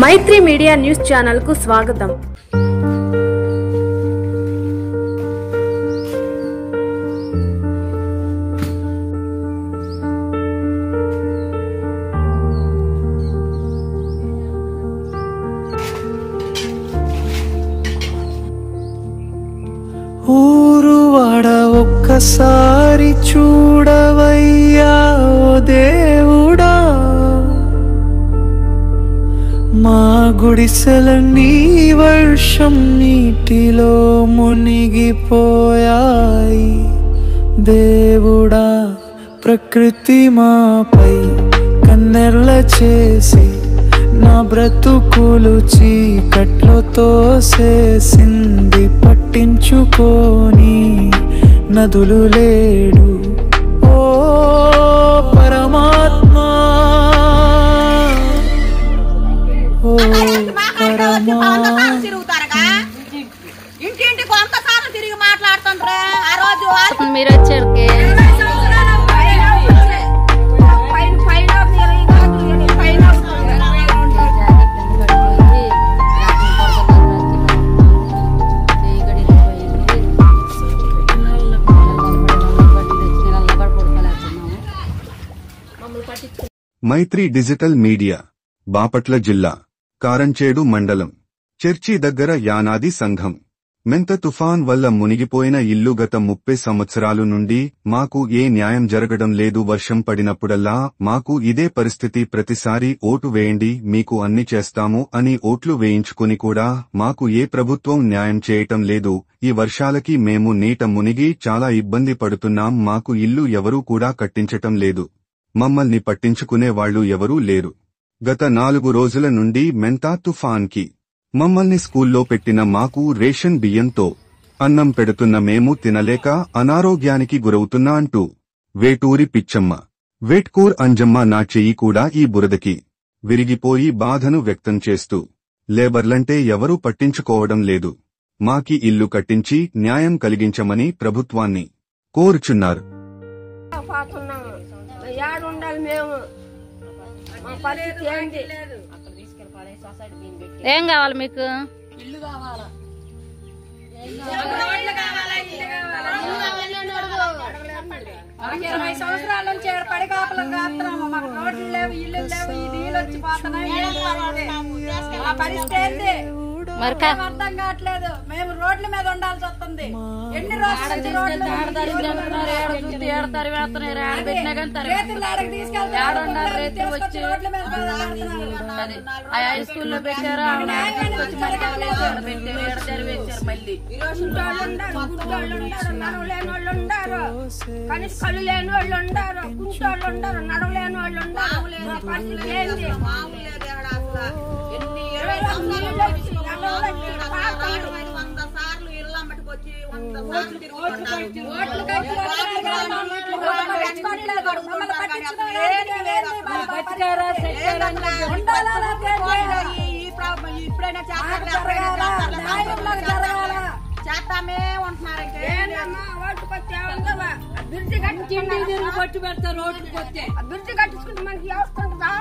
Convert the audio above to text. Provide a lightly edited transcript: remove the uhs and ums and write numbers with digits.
మైత్రి media news channel కు స్వాగతం। ఊరువాడ ఒక్కసారి చూడవయ్యా ఓ దేవుడా, మా గుడిసెలన్నీ వర్షం నీటిలో మునిగిపోయాయి। దేవుడా ప్రకృతి మాపై కన్నెర్ల చేసి నా బ్రతుకులు చీకట్లో తోసేసింది। పట్టించుకోని నదులు లేడు ఓ పరమాత్మా, ఓ ఇంటింటి కొంతసార్లు తిరిగి మాట్లాడుతుండ్రా। ఆ రోజు మీరు వచ్చారుకే మైత్రి డిజిటల్ మీడియా బాపట్ల జిల్లా కారంచేడు మండలం చర్చి దగ్గర యానాది సంఘం మెంత తుఫాన్ వల్ల మునిగిపోయిన ఇల్లు గత 30 సంవత్సరాలు నుండి మాకు ఏ న్యాయం జరగడం లేదు। వర్షం పడినప్పుడల్లా మాకు ఇదే పరిస్థితి। ప్రతిసారి ఓటు వేయండి మీకు అన్ని చేస్తాము అని ఓట్లు వేయించుకుని కూడా మాకు ఏ ప్రభుత్వం న్యాయం చేయటం లేదు। ఈ వర్షాలకి మేము నీట మునిగి చాలా ఇబ్బంది పడుతున్నాం। మాకు ఇల్లు ఎవరూ కూడా కట్టించటం లేదు। మమ్మల్ని పట్టించుకునే వాళ్లు ఎవరూ లేరు। గత 4 రోజుల నుండి మెంతా తుఫాన్కి మమ్మల్ని స్కూల్లో పెట్టిన మాకు రేషన్ బియ్యంతో అన్నం పెడుతున్న మేము తినలేక అనారోగ్యానికి గురవుతున్నా అంటూ వేటూరి పిచ్చమ్మ, వేట్కూర్ అంజమ్మ నా చెయ్యి కూడా ఈ బురదకి విరిగిపోయి బాధను వ్యక్తం చేస్తూ లేబర్లంటే ఎవరూ పట్టించుకోవడం లేదు, మాకి ఇల్లు కట్టించి న్యాయం కలిగించమని ప్రభుత్వాన్ని కోరుచున్నారు। ఏం కావాలి మీకు? ఇల్లు కావాలా, 20 సంవత్సరాల నుంచి పడి కాపలం కాస్తున్నాము। మాకు రోడ్లు లేవు, ఇల్లు లేవు, ఈ నీళ్ళు వచ్చి పోతున్నాయి। మా పరిస్థితి ఏంటి అర్థం కావట్లేదు। మేము రోడ్ల మీద ఉండాల్సి వస్తుంది। ఎన్ని రోజులు స్కూల్లో పెట్టారు కనీసం కళ్ళు లేని వాళ్ళు ఉండారు, కూర్చోళ్ళు ఉండారు, నడవలేని వాళ్ళు ఉండారు। ఇప్పుడైనా చేస్తామే ఉంటున్నారు। బ్రిడ్జి కట్టించుకుంటే రోడ్డుకి వస్తే బ్రిడ్జి కట్టించుకుంటే మనకి వ్యవస్థ ఉంటుందా?